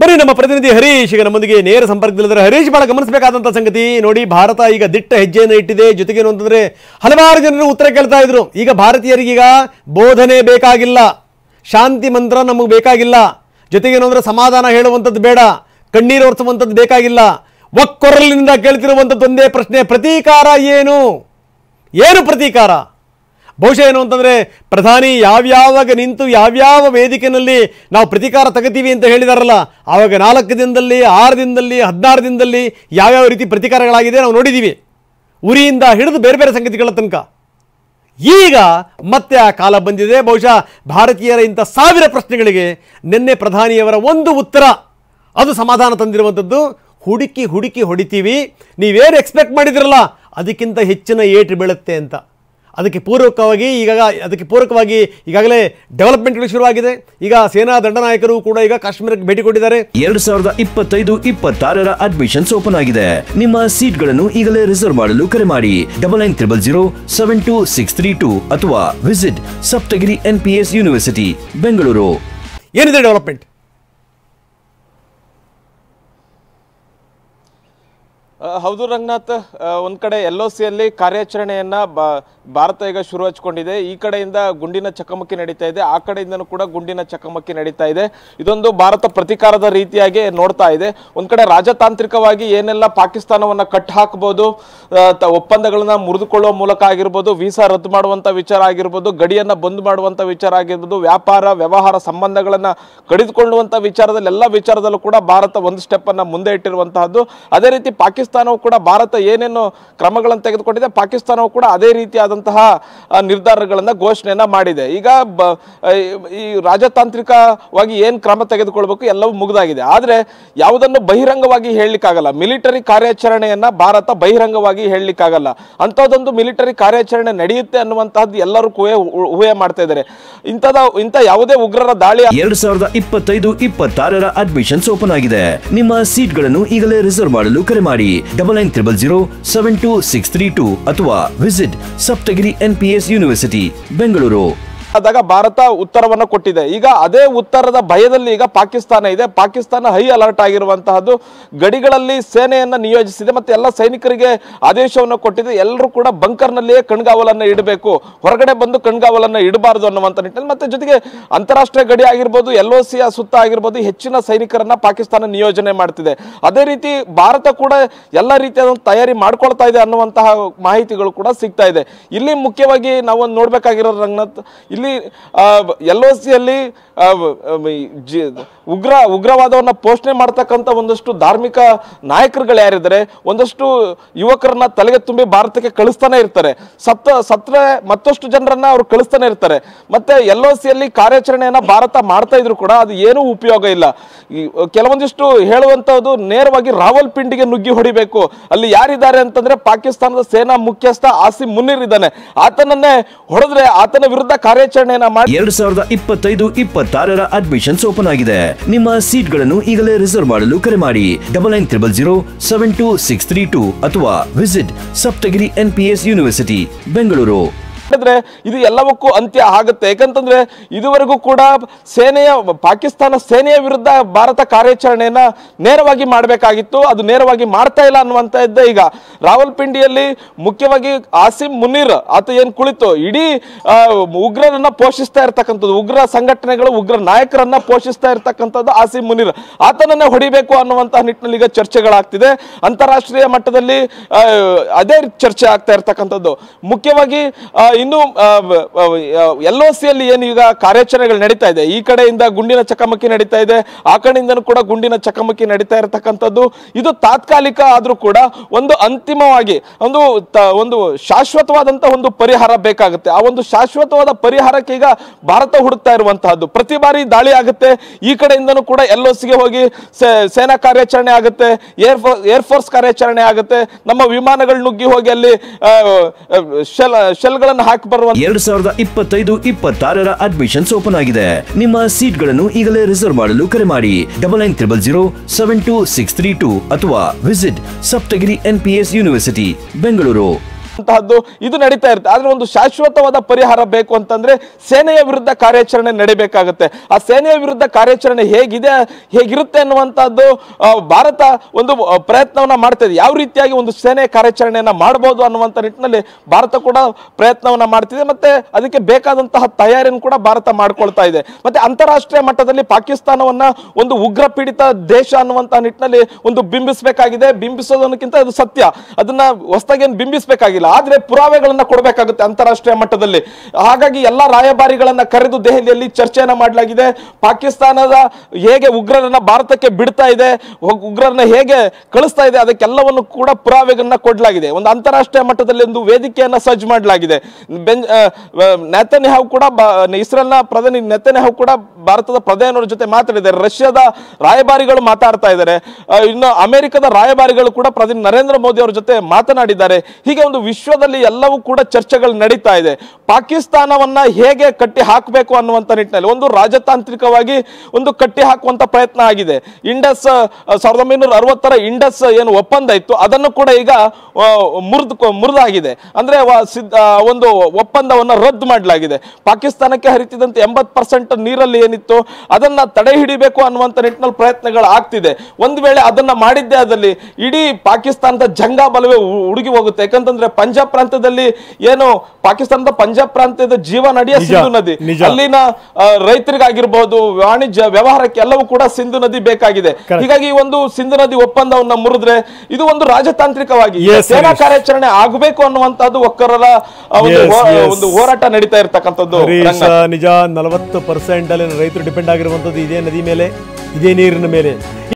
ಬನ್ನಿ ನಮ್ಮ ಪ್ರತಿನಿಧಿ ಹರೀಶ್ ಈಗ ನಮ್ಮೊಂದಿಗೆ ನೇರ ಸಂಪರ್ಕದಲ್ಲಿದ್ದಾರೆ. ಹರೀಶ್, ಬಹಳ ಗಮನಿಸಬೇಕಾದಂಥ ಸಂಗತಿ ನೋಡಿ, ಭಾರತ ಈಗ ದಿಟ್ಟ ಹೆಜ್ಜೆಯನ್ನು ಇಟ್ಟಿದೆ. ಜೊತೆಗೆ ಏನು ಅಂತಂದ್ರೆ ಹಲವಾರು ಜನರು ಉತ್ತರ ಕೇಳ್ತಾ ಇದ್ರು, ಈಗ ಭಾರತೀಯರಿಗೀಗ ಬೋಧನೆ ಬೇಕಾಗಿಲ್ಲ, ಶಾಂತಿ ಮಂತ್ರ ನಮಗೆ ಬೇಕಾಗಿಲ್ಲ, ಜೊತೆಗೆ ಏನು ಅಂದ್ರೆ ಸಮಾಧಾನ ಹೇಳುವಂಥದ್ದು ಬೇಡ, ಕಣ್ಣೀರು ಒರೆಸುವಂಥದ್ದು ಬೇಕಾಗಿಲ್ಲ. ಒಕ್ಕೊರಲಿನಿಂದ ಕೇಳ್ತಿರುವಂಥದ್ದು ಒಂದೇ ಪ್ರಶ್ನೆ, ಪ್ರತೀಕಾರ ಏನು? ಏನು ಪ್ರತೀಕಾರ? ಬಹುಶಃ ಏನು ಅಂತಂದರೆ ಪ್ರಧಾನಿ ಯಾವ್ಯಾವಾಗ ನಿಂತು ಯಾವ್ಯಾವ ವೇದಿಕೆಯಲ್ಲಿ ನಾವು ಪ್ರತೀಕಾರ ತಗತೀವಿ ಅಂತ ಹೇಳಿದಾರಲ್ಲ, ಆವಾಗ 4 ದಿನದಲ್ಲಿ 6 ದಿನದಲ್ಲಿ 16 ದಿನದಲ್ಲಿ ಯಾವ್ಯಾವ ರೀತಿ ಪ್ರತೀಕಾರಗಳಾಗಿದೆ ನಾವು ನೋಡಿದ್ದೀವಿ, ಉರಿಯಿಂದ ಹಿಡಿದು ಬೇರೆ ಬೇರೆ ಸಂಗತಿಗಳ ತನಕ. ಈಗ ಮತ್ತೆ ಆ ಕಾಲ ಬಂದಿದೆ. ಬಹುಶಃ ಭಾರತೀಯರ ಇಂಥ 1000 ಪ್ರಶ್ನೆಗಳಿಗೆ ನಿನ್ನೆ ಪ್ರಧಾನಿಯವರ ಒಂದು ಉತ್ತರ, ಅದು ಸಮಾಧಾನ ತಂದಿರುವಂಥದ್ದು. ಹುಡುಕಿ ಹುಡುಕಿ ಹೊಡಿತೀವಿ, ನೀವೇನು ಎಕ್ಸ್ಪೆಕ್ಟ್ ಮಾಡಿದಿರಲ್ಲ ಅದಕ್ಕಿಂತ ಹೆಚ್ಚಿನ ಏಟು ಬೀಳುತ್ತೆ ಅಂತ. ಅದಕ್ಕೆ ಪೂರಕವಾಗಿ ಈಗಾಗಲೇ ಡೆವಲಪ್ಮೆಂಟ್ಗಳು ಶುರುವಾಗಿದೆ. ಈಗ ಸೇನಾ ದಂಡನಾಯಕರು ಕೂಡ ಈಗ ಕಾಶ್ಮೀರಕ್ಕೆ ಭೇಟಿ ಕೊಟ್ಟಿದ್ದಾರೆ. 2025-26 ಅಡ್ಮಿಷನ್ಸ್ ಓಪನ್ ಆಗಿದೆ. ನಿಮ್ಮ ಸೀಟ್ಗಳನ್ನು ಈಗಲೇ ರಿಸರ್ವ್ ಮಾಡಲು ಕರೆ ಮಾಡಿ 9900072632 ಅಥವಾ visit Saptagiri NPS university Bengaluru. ಏನಿದೆ ಡೆವಲಪ್ಮೆಂಟ್? ಹೌದು ರಂಗನಾಥ್, ಒಂದ್ ಕಡೆ LOC ಯಲ್ಲಿ ಕಾರ್ಯಾಚರಣೆಯನ್ನ ಭಾರತ ಈಗ ಶುರು ಹಚ್ಕೊಂಡಿದೆ. ಈ ಕಡೆಯಿಂದ ಗುಂಡಿನ ಚಕಮಕಿ ನಡೀತಾ ಇದೆ, ಆ ಕಡೆಯಿಂದನೂ ಕೂಡ ಗುಂಡಿನ ಚಕಮಕಿ ನಡೀತಾ ಇದೆ. ಇದೊಂದು ಭಾರತ ಪ್ರತೀಕಾರದ ರೀತಿಯಾಗಿ ನೋಡ್ತಾ ಇದೆ. ಒಂದ್ ಕಡೆ ರಾಜತಾಂತ್ರಿಕವಾಗಿ ಏನೆಲ್ಲ ಪಾಕಿಸ್ತಾನವನ್ನ ಕಟ್ ಹಾಕಬಹುದು, ಒಪ್ಪಂದಗಳನ್ನ ಮುರಿದುಕೊಳ್ಳುವ ಮೂಲಕ ಆಗಿರ್ಬೋದು, ವೀಸಾ ರದ್ದು ಮಾಡುವಂತ ವಿಚಾರ ಆಗಿರ್ಬೋದು, ಗಡಿಯನ್ನ ಬಂದ್ ಮಾಡುವಂತ ವಿಚಾರ ಆಗಿರ್ಬೋದು, ವ್ಯಾಪಾರ ವ್ಯವಹಾರ ಸಂಬಂಧಗಳನ್ನ ಕಡಿದುಕೊಳ್ಳುವಂತ ವಿಚಾರದಲ್ಲಿ ಎಲ್ಲ ವಿಚಾರದಲ್ಲೂ ಕೂಡ ಭಾರತ ಒಂದು ಸ್ಟೆಪ್ ಅನ್ನ ಮುಂದೆ ಇಟ್ಟಿರುವಂತಹದ್ದು. ಅದೇ ರೀತಿ ಪಾಕಿಸ್ತಾನವು ಕೂಡ ಭಾರತ ಏನೇನು ಕ್ರಮಗಳನ್ನು ತೆಗೆದುಕೊಂಡಿದೆ, ಪಾಕಿಸ್ತಾನವು ಕೂಡ ಅದೇ ರೀತಿಯಾದಂತಹ ನಿರ್ಧಾರಗಳನ್ನ ಘೋಷಣೆಯನ್ನ ಮಾಡಿದೆ. ಈಗ ಈ ರಾಜತಾಂತ್ರಿಕವಾಗಿ ಏನ್ ಕ್ರಮ ತೆಗೆದುಕೊಳ್ಬೇಕು ಎಲ್ಲವೂ ಮುಗಿದಾಗಿದೆ. ಆದ್ರೆ ಯಾವುದನ್ನು ಬಹಿರಂಗವಾಗಿ ಹೇಳಲಿಕ್ಕಾಗಲ್ಲ. ಮಿಲಿಟರಿ ಕಾರ್ಯಾಚರಣೆಯನ್ನ ಭಾರತ ಬಹಿರಂಗವಾಗಿ ಹೇಳಲಿಕ್ಕಾಗಲ್ಲ. ಅಂಥದ್ದೊಂದು ಮಿಲಿಟರಿ ಕಾರ್ಯಾಚರಣೆ ನಡೆಯುತ್ತೆ ಅನ್ನುವಂತಹದ್ದು ಎಲ್ಲರೂ ಊಹೆ ಮಾಡ್ತಾ ಇದ್ದಾರೆ. ಇಂಥ ಯಾವುದೇ ಉಗ್ರರ ದಾಳಿ 2025-26 ಅಡ್ಮಿಷನ್ಸ್ ಓಪನ್ ಆಗಿದೆ. ನಿಮ್ಮ ಸೀಟ್ಗಳನ್ನು ಈಗಲೇ ರಿಸರ್ವ್ ಮಾಡಲು ಕರೆ ಮಾಡಿ 9900072632 ಅಥವಾ visit Saptagiri NPS university Bengaluru. ಆದಾಗ ಭಾರತ ಉತ್ತರವನ್ನ ಕೊಟ್ಟಿದೆ. ಈಗ ಅದೇ ಉತ್ತರದ ಭಯದಲ್ಲಿ ಈಗ ಪಾಕಿಸ್ತಾನ ಇದೆ. ಪಾಕಿಸ್ತಾನ ಹೈ ಅಲರ್ಟ್ ಆಗಿರುವಂತಹದ್ದು. ಗಡಿಗಳಲ್ಲಿ ಸೇನೆಯನ್ನ ನಿಯೋಜಿಸಿದೆ, ಮತ್ತೆ ಎಲ್ಲ ಸೈನಿಕರಿಗೆ ಆದೇಶವನ್ನು ಕೊಟ್ಟಿದೆ. ಎಲ್ಲರೂ ಕೂಡ ಬಂಕರ್ನಲ್ಲಿಯೇ ಕಣ್ಗಾವಲನ್ನ ಇಡಬೇಕು, ಹೊರಗಡೆ ಬಂದು ಕಣ್ಗಾವಲನ್ನ ಇಡಬಾರದು ಅನ್ನುವಂಥ ನಿಟ್ಟಿನಲ್ಲಿ. ಮತ್ತೆ ಜೊತೆಗೆ ಅಂತಾರಾಷ್ಟ್ರೀಯ ಗಡಿ ಆಗಿರ್ಬೋದು, LOC ಸುತ್ತ ಆಗಿರ್ಬೋದು, ಹೆಚ್ಚಿನ ಸೈನಿಕರನ್ನ ಪಾಕಿಸ್ತಾನ ನಿಯೋಜನೆ ಮಾಡ್ತಿದೆ. ಅದೇ ರೀತಿ ಭಾರತ ಕೂಡ ಎಲ್ಲ ರೀತಿಯಾದ ತಯಾರಿ ಮಾಡ್ಕೊಳ್ತಾ ಇದೆ ಅನ್ನುವಂತಹ ಮಾಹಿತಿಗಳು ಕೂಡ ಸಿಗ್ತಾ ಇದೆ. ಇಲ್ಲಿ ಮುಖ್ಯವಾಗಿ ನಾವು ನೋಡ್ಬೇಕಾಗಿರೋದು ರಂಗನಾಥ್, ಇಲ್ಲಿ LOC ಯಲ್ಲಿ ಉಗ್ರವಾದವನ್ನ ಪೋಷಣೆ ಮಾಡ್ತಕ್ಕಂಥ ಒಂದಷ್ಟು ಧಾರ್ಮಿಕ ನಾಯಕರುಗಳು ಯಾರಿದ್ದಾರೆ, ಒಂದಷ್ಟು ಯುವಕರನ್ನ ತಲೆಗೆ ತುಂಬಿ ಭಾರತಕ್ಕೆ ಕಳಿಸ್ತಾನೆ ಇರ್ತಾರೆ. ಸತ್ರೆ ಮತ್ತಷ್ಟು ಜನರನ್ನ ಅವ್ರು ಕಳಿಸ್ತಾನೆ ಇರ್ತಾರೆ. ಮತ್ತೆ LOC ಯಲ್ಲಿ ಕಾರ್ಯಾಚರಣೆಯನ್ನ ಭಾರತ ಮಾಡ್ತಾ ಇದ್ರು ಕೂಡ ಅದು ಏನೂ ಉಪಯೋಗ ಇಲ್ಲ. ಕೆಲವೊಂದಿಷ್ಟು ಹೇಳುವಂತದ್ದು ನೇರವಾಗಿ ರಾವಲ್ಪಿಂಡಿಗೆ ನುಗ್ಗಿ ಹೊಡಿಬೇಕು. ಅಲ್ಲಿ ಯಾರಿದ್ದಾರೆ ಅಂತಂದ್ರೆ ಪಾಕಿಸ್ತಾನದ ಸೇನಾ ಮುಖ್ಯಸ್ಥ ಆಸಿಮ್ ಮುನೀರ್ ಇದ್ದಾನೆ. ಆತನನ್ನೇ ಹೊಡೆದ್ರೆ ಆತನ ವಿರುದ್ಧ ಕಾರ್ಯಾಚರಣೆಯನ್ನ ಮಾಡಿ 2025-26 ಅಡ್ಮಿಷನ್ಸ್ ಓಪನ್ ಆಗಿದೆ. ನಿಮ್ಮ ಸೀಟ್ಗಳನ್ನು ಈಗಲೇ ರಿಸರ್ವ್ ಮಾಡಲು ಕರೆ ಮಾಡಿ 9900072632 ಅಥವಾ visit Saptagiri NPS university Bengaluru. ಇದು ಎಲ್ಲವಕ್ಕೂ ಅಂತ್ಯ ಆಗುತ್ತೆ. ಯಾಕಂತಂದ್ರೆ ಇದುವರೆಗೂ ಕೂಡ ಪಾಕಿಸ್ತಾನ ಸೇನೆಯ ವಿರುದ್ಧ ಭಾರತ ಕಾರ್ಯಾಚರಣೆಯನ್ನ ನೇರವಾಗಿ ಮಾಡಬೇಕಾಗಿತ್ತು, ಅದು ನೇರವಾಗಿ ಮಾಡ್ತಾ ಇಲ್ಲ ಅನ್ನುವಂತ ಈಗ ರಾವಲ್ಪಿಂಡಿಯಲ್ಲಿ ಮುಖ್ಯವಾಗಿ ಆಸಿಮ್ ಮುನೀರ್ ಆತ ಏನ್ ಕುಳಿತು ಇಡೀ ಉಗ್ರರನ್ನ ಪೋಷಿಸ್ತಾ ಇರ್ತಕ್ಕಂಥದ್ದು, ಉಗ್ರ ಸಂಘಟನೆಗಳು ಉಗ್ರ ನಾಯಕರನ್ನ ಪೋಷಿಸ್ತಾ ಇರ್ತಕ್ಕಂಥದ್ದು ಆಸಿಮ್ ಮುನೀರ್, ಆತನನ್ನೇ ಹೊಡಿಬೇಕು ಅನ್ನುವಂತಹ ನಿಟ್ಟಿನಲ್ಲಿ ಈಗ ಚರ್ಚೆಗಳಾಗ್ತಿದೆ. ಅಂತಾರಾಷ್ಟ್ರೀಯ ಮಟ್ಟದಲ್ಲಿ ಅದೇ ಚರ್ಚೆ ಆಗ್ತಾ ಇರ್ತಕ್ಕಂಥದ್ದು. ಮುಖ್ಯವಾಗಿ ಇನ್ನು LOC ಯಲ್ಲಿ ಏನು ಈಗ ಕಾರ್ಯಾಚರಣೆಗಳು ನಡೀತಾ ಇದೆ, ಈ ಕಡೆಯಿಂದ ಗುಂಡಿನ ಚಕಮಕಿ ನಡೀತಾ ಇದೆ, ಆ ಕಡೆಯಿಂದನೂ ಕೂಡ ಗುಂಡಿನ ಚಕಮಕಿ ನಡೀತಾ ಇರತಕ್ಕಂಥದ್ದು. ಇದು ತಾತ್ಕಾಲಿಕ ಆದ್ರೂ ಕೂಡ ಒಂದು ಅಂತಿಮವಾಗಿ ಒಂದು ಶಾಶ್ವತವಾದಂತಹ ಒಂದು ಪರಿಹಾರ ಬೇಕಾಗುತ್ತೆ. ಆ ಒಂದು ಶಾಶ್ವತವಾದ ಪರಿಹಾರಕ್ಕೆ ಈಗ ಭಾರತ ಹುಡುಕ್ತಾ ಇರುವಂತಹದ್ದು. ಪ್ರತಿ ಬಾರಿ ದಾಳಿ ಆಗುತ್ತೆ, ಈ ಕಡೆಯಿಂದನೂ ಕೂಡ LOC ಗೆ ಹೋಗಿ ಸೇನಾ ಕಾರ್ಯಾಚರಣೆ ಆಗುತ್ತೆ, ಏರ್ಫೋರ್ಸ್ ಕಾರ್ಯಾಚರಣೆ ಆಗುತ್ತೆ, ನಮ್ಮ ವಿಮಾನಗಳು ನುಗ್ಗಿ ಹೋಗಿ ಅಲ್ಲಿ ಶೆಲ್ಗಳನ್ನು ಹಾಕಿ ಬರುವ 2025-26 ಅಡ್ಮಿಷನ್ಸ್ ಓಪನ್ ಆಗಿದೆ. ನಿಮ್ಮ ಸೀಟ್ಗಳನ್ನು ಈಗಲೇ ರಿಸರ್ವ್ ಮಾಡಲು ಕರೆ ಮಾಡಿ 9900072632 ಅಥವಾ visit Saptagiri NPS university Bengaluru. ಅಂತಹದ್ದು ಇದು ನಡೀತಾ ಇರುತ್ತೆ. ಆದ್ರೆ ಒಂದು ಶಾಶ್ವತವಾದ ಪರಿಹಾರ ಬೇಕು ಅಂತಂದ್ರೆ ಸೇನೆಯ ವಿರುದ್ಧ ಕಾರ್ಯಾಚರಣೆ ನಡೀಬೇಕಾಗುತ್ತೆ. ಆ ಸೇನೆಯ ವಿರುದ್ಧ ಕಾರ್ಯಾಚರಣೆ ಹೇಗಿರುತ್ತೆ ಅನ್ನುವಂತಹದ್ದು ಭಾರತ ಒಂದು ಪ್ರಯತ್ನವನ್ನ ಮಾಡ್ತಾ ಇದೆ. ಯಾವ ರೀತಿಯಾಗಿ ಒಂದು ಸೇನೆ ಕಾರ್ಯಾಚರಣೆಯನ್ನ ಮಾಡಬಹುದು ಅನ್ನುವಂತ ನಿಟ್ಟಿನಲ್ಲಿ ಭಾರತ ಕೂಡ ಪ್ರಯತ್ನವನ್ನ ಮಾಡ್ತಿದೆ. ಮತ್ತೆ ಅದಕ್ಕೆ ಬೇಕಾದಂತಹ ತಯಾರಿಯನ್ನು ಕೂಡ ಭಾರತ ಮಾಡ್ಕೊಳ್ತಾ ಇದೆ. ಮತ್ತೆ ಅಂತಾರಾಷ್ಟ್ರೀಯ ಮಟ್ಟದಲ್ಲಿ ಪಾಕಿಸ್ತಾನವನ್ನ ಒಂದು ಉಗ್ರ ಪೀಡಿತ ದೇಶ ಅನ್ನುವಂತಹ ನಿಟ್ಟಿನಲ್ಲಿ ಒಂದು ಬಿಂಬಿಸಬೇಕಾಗಿದೆ. ಬಿಂಬಿಸೋದಕ್ಕಿಂತ ಅದು ಸತ್ಯ, ಅದನ್ನ ಹೊಸದಾಗಿ ಬಿಂಬಿಸಬೇಕಾಗಿಲ್ಲ, ಆದ್ರೆ ಪುರಾವೆಗಳನ್ನ ಕೊಡಬೇಕಾಗುತ್ತೆ ಅಂತಾರಾಷ್ಟ್ರೀಯ ಮಟ್ಟದಲ್ಲಿ. ಹಾಗಾಗಿ ಎಲ್ಲಾ ರಾಯಭಾರಿಗಳನ್ನ ಕರೆದು ದೆಹಲಿಯಲ್ಲಿ ಚರ್ಚೆಯನ್ನ ಮಾಡಲಾಗಿದೆ. ಪಾಕಿಸ್ತಾನದ ಹೇಗೆ ಉಗ್ರರನ್ನ ಭಾರತಕ್ಕೆ ಬಿಡ್ತಾ ಇದೆ, ಉಗ್ರರನ್ನ ಹೇಗೆ ಕಳಿಸ್ತಾ ಇದೆ, ಅದಕ್ಕೆಲ್ಲವನ್ನು ಕೂಡ ಪುರಾವೆಗಳನ್ನ ಕೊಡಲಾಗಿದೆ. ಒಂದು ಅಂತಾರಾಷ್ಟ್ರೀಯ ಮಟ್ಟದಲ್ಲಿ ಒಂದು ವೇದಿಕೆಯನ್ನ ಸಜ್ಜು ಮಾಡಲಾಗಿದೆ. ನೆತನ್ಯಾಹು ಕೂಡ ಇಸ್ರೇಲ್ನ ಪ್ರಧಾನಿ ನೆತನ್ಯಾಹು ಕೂಡ ಭಾರತದ ಪ್ರಧಾನಿಯವರ ಜೊತೆ ಮಾತಾಡಿದ್ದಾರೆ. ರಷ್ಯಾದ ರಾಯಭಾರಿಗಳು ಮಾತಾಡ್ತಾ ಇದ್ದಾರೆ. ಇನ್ನು ಅಮೆರಿಕದ ರಾಯಭಾರಿಗಳು ಕೂಡ ಪ್ರಧಾನಿ ನರೇಂದ್ರ ಮೋದಿ ಅವರ ಜೊತೆ ಮಾತನಾಡಿದ್ದಾರೆ. ಹೀಗೆ ಒಂದು ವಿಶ್ವದಲ್ಲಿ ಎಲ್ಲವೂ ಕೂಡ ಚರ್ಚೆಗಳು ನಡೀತಾ ಇದೆ. ಪಾಕಿಸ್ತಾನವನ್ನ ಹೇಗೆ ಕಟ್ಟಿ ಹಾಕಬೇಕು ಅನ್ನುವಂತ ನಿಟ್ಟಿನಲ್ಲಿ ಒಂದು ರಾಜತಾಂತ್ರಿಕವಾಗಿ ಒಂದು ಕಟ್ಟಿ ಹಾಕುವಂತ ಪ್ರಯತ್ನ ಆಗಿದೆ. ಇಂಡಸ್ 1960ರ ಇಂಡಸ್ ಏನು ಒಪ್ಪಂದ ಇತ್ತು ಅದನ್ನು ಕೂಡ ಈಗ ಮುರಿದಾಗಿದೆ. ಅಂದ್ರೆ ಒಂದು ಒಪ್ಪಂದವನ್ನ ರದ್ದು ಮಾಡಲಾಗಿದೆ. ಪಾಕಿಸ್ತಾನಕ್ಕೆ ಹರಿತಿದಂತೆ 80% ನೀರಲ್ಲಿ ಏನಿತ್ತು ಅದನ್ನ ತಡೆ ಹಿಡಿಬೇಕು ಅನ್ನುವಂತ ನಿಟ್ಟಿನಲ್ಲಿ ಪ್ರಯತ್ನಗಳು ಆಗ್ತಿದೆ. ಒಂದು ವೇಳೆ ಅದನ್ನ ಮಾಡಿದ್ದೇ ಆದಲ್ಲಿ ಇಡೀ ಪಾಕಿಸ್ತಾನದ ಜಂಗಾಬಲವೇ ಉಡುಗಿ ಹೋಗುತ್ತೆ. ಯಾಕಂತಂದ್ರೆ ಪಂಜಾಬ್ ಪ್ರಾಂತ್ಯದಲ್ಲಿ ಏನು ಪಾಕಿಸ್ತಾನದ ಪಂಜಾಬ್ ಪ್ರಾಂತ್ಯದ ಜೀವನಡಿಯ ಸಿಂಧು ನದಿ, ಅಲ್ಲಿನ ರೈತರಿಗಾಗಿರ್ಬಹುದು ವಾಣಿಜ್ಯ ವ್ಯವಹಾರಕ್ಕೆ ಎಲ್ಲವೂ ಕೂಡ ಸಿಂಧು ನದಿ ಬೇಕಾಗಿದೆ. ಹೀಗಾಗಿ ಒಂದು ಸಿಂಧು ನದಿ ಒಪ್ಪಂದವನ್ನ ಮುರಿದ್ರೆ ಇದು ಒಂದು ರಾಜತಾಂತ್ರಿಕವಾಗಿ ಸೇನಾ ಕಾರ್ಯಾಚರಣೆ ಆಗಬೇಕು ಅನ್ನುವಂತಹದ್ದು ಒಕ್ಕರರ ಒಂದು ಹೋರಾಟ ನಡೀತಾ ಇರ್ತಕ್ಕಂಥದ್ದು. ನಿಜ 40% ಅಲ್ಲಿ ರೈತರು ಡಿಪೆಂಡ್ ಆಗಿರುವಂತದ್ದು ಇದೇ ನದಿ ಮೇಲೆ, ಇದೇ ನೀರಿನ ಮೇಲೆ.